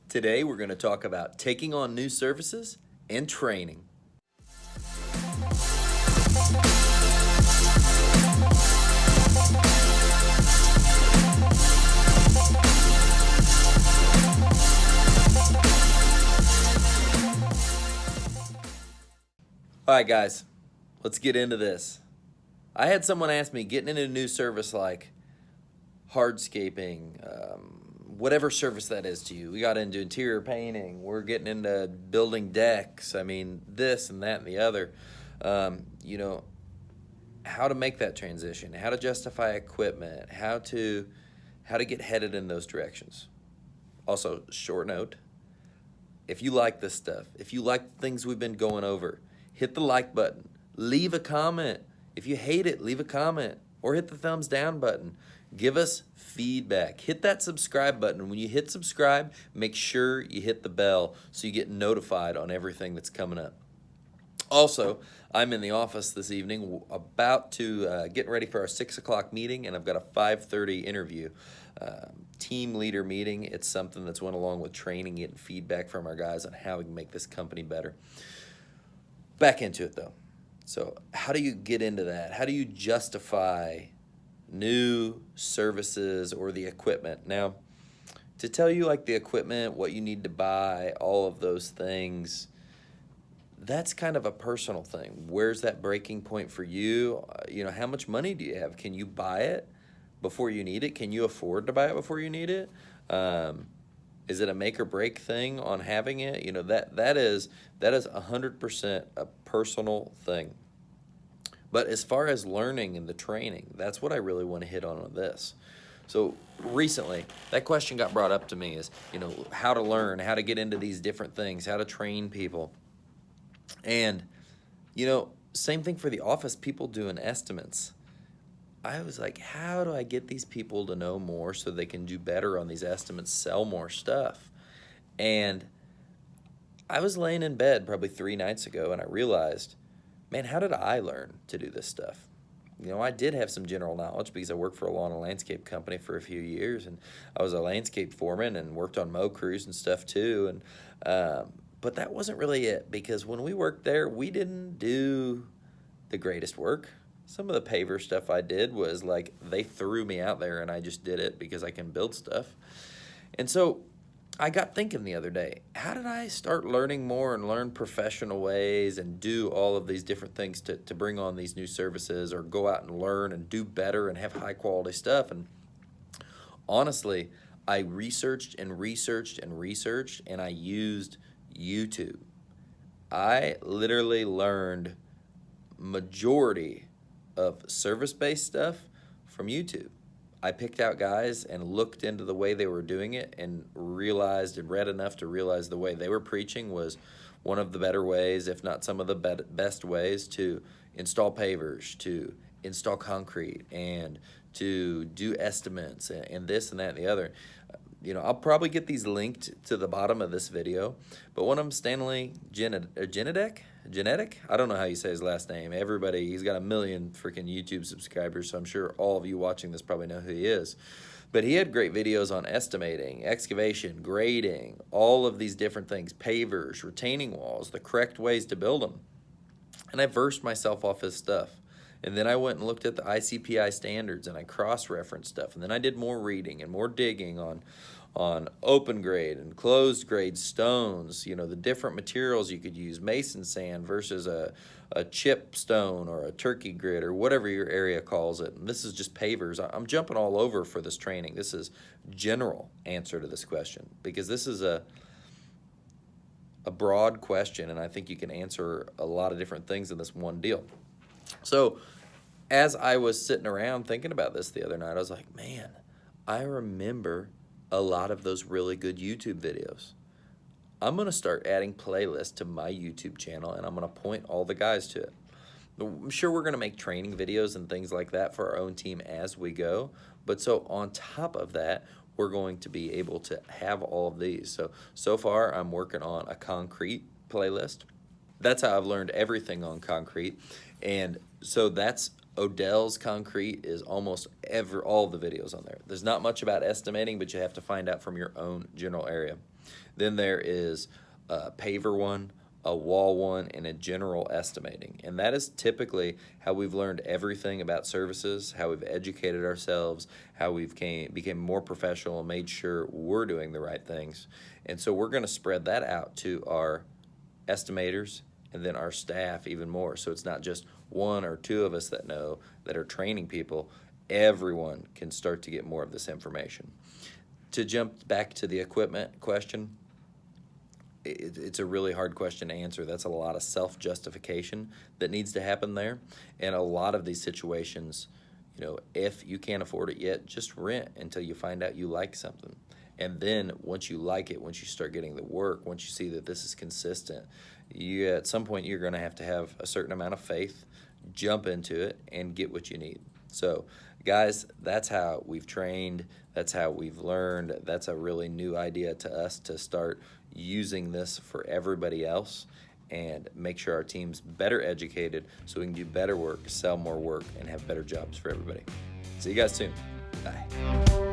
Today we're going to talk about taking on new services and training. All right, guys, let's get into this. I had someone ask me, getting into a new service like hardscaping, whatever service that is to you. We got into interior painting. We're getting into building decks. I mean, this and that and the other. How to make that transition, how to justify equipment, how to get headed in those directions. Also, short note, if you like this stuff, if you like things we've been going over, hit the like button, leave a comment. If you hate it, leave a comment or hit the thumbs down button. Give us feedback. Hit that subscribe button. When you hit subscribe, make sure you hit the bell so you get notified on everything that's coming up. Also, I'm in the office this evening about to getting ready for our 6 o'clock meeting, and I've got a 5:30 interview. Team leader meeting. It's something that's went along with training, getting feedback from our guys on how we can make this company better. Back into it though. So how do you get into that? How do you justify new services or the equipment? Now, to tell you like the equipment, what you need to buy, all of those things, that's kind of a personal thing. Where's that breaking point for you? How much money do you have? Can you buy it before you need it? Can you afford to buy it before you need it? Is it a make or break thing on having it? That is 100% a personal thing. But as far as learning and the training, that's what I really want to hit on this. So recently, that question got brought up to me is, how to learn, how to get into these different things, how to train people. And, same thing for the office, people doing estimates. I was like, how do I get these people to know more so they can do better on these estimates, sell more stuff? And I was laying in bed probably 3 nights ago, and I realized, man, how did I learn to do this stuff? I did have some general knowledge because I worked for a lawn and landscape company for a few years, and I was a landscape foreman and worked on mow crews and stuff too. But that wasn't really it, because when we worked there, we didn't do the greatest work. Some of the paver stuff I did was like they threw me out there and I just did it because I can build stuff. And so I got thinking the other day, how did I start learning more and learn professional ways and do all of these different things to bring on these new services or go out and learn and do better and have high quality stuff? And honestly, I researched and I used YouTube. I literally learned majority of service-based stuff from YouTube. I picked out guys and looked into the way they were doing it and realized and read enough to realize the way they were preaching was one of the better ways, if not some of the best ways, to install pavers, to install concrete, and to do estimates and this and that and the other. I'll probably get these linked to the bottom of this video, but one of them, Stanley Genetic? I don't know how you say his last name. He's got 1 million freaking YouTube subscribers, so I'm sure all of you watching this probably know who he is. But he had great videos on estimating, excavation, grading, all of these different things, pavers, retaining walls, the correct ways to build them. And I versed myself off his stuff. And then I went and looked at the ICPI standards and I cross-referenced stuff. And then I did more reading and more digging on open grade and closed grade stones, the different materials you could use, mason sand versus a chip stone or a turkey grit or whatever your area calls it. And this is just pavers. I'm jumping all over for this training. This is general answer to this question because this is a broad question, and I think you can answer a lot of different things in this one deal. So as I was sitting around thinking about this the other night, I was like, man, I remember a lot of those really good YouTube videos. I'm going to start adding playlists to my YouTube channel, and I'm going to point all the guys to it. I'm sure we're going to make training videos and things like that for our own team as we go. But so on top of that, we're going to be able to have all of these. So far, I'm working on a concrete playlist. That's how I've learned everything on concrete. And so that's Odell's Concrete is almost all the videos on there. There's not much about estimating, but you have to find out from your own general area. Then there is a paver one, a wall one, and a general estimating. And that is typically how we've learned everything about services, how we've educated ourselves, how we've became more professional and made sure we're doing the right things. And so we're going to spread that out to our estimators and then our staff even more. So it's not just one or two of us that know, that are training people. Everyone can start to get more of this information. To jump back to the equipment question, it's a really hard question to answer. That's a lot of self-justification that needs to happen there. And a lot of these situations, if you can't afford it yet, just rent until you find out you like something. And then once you like it, once you start getting the work, once you see that this is consistent, at some point you're going to have a certain amount of faith, jump into it, and get what you need. So, guys, that's how we've trained. That's how we've learned. That's a really new idea to us to start using this for everybody else and make sure our team's better educated so we can do better work, sell more work, and have better jobs for everybody. See you guys soon. Bye.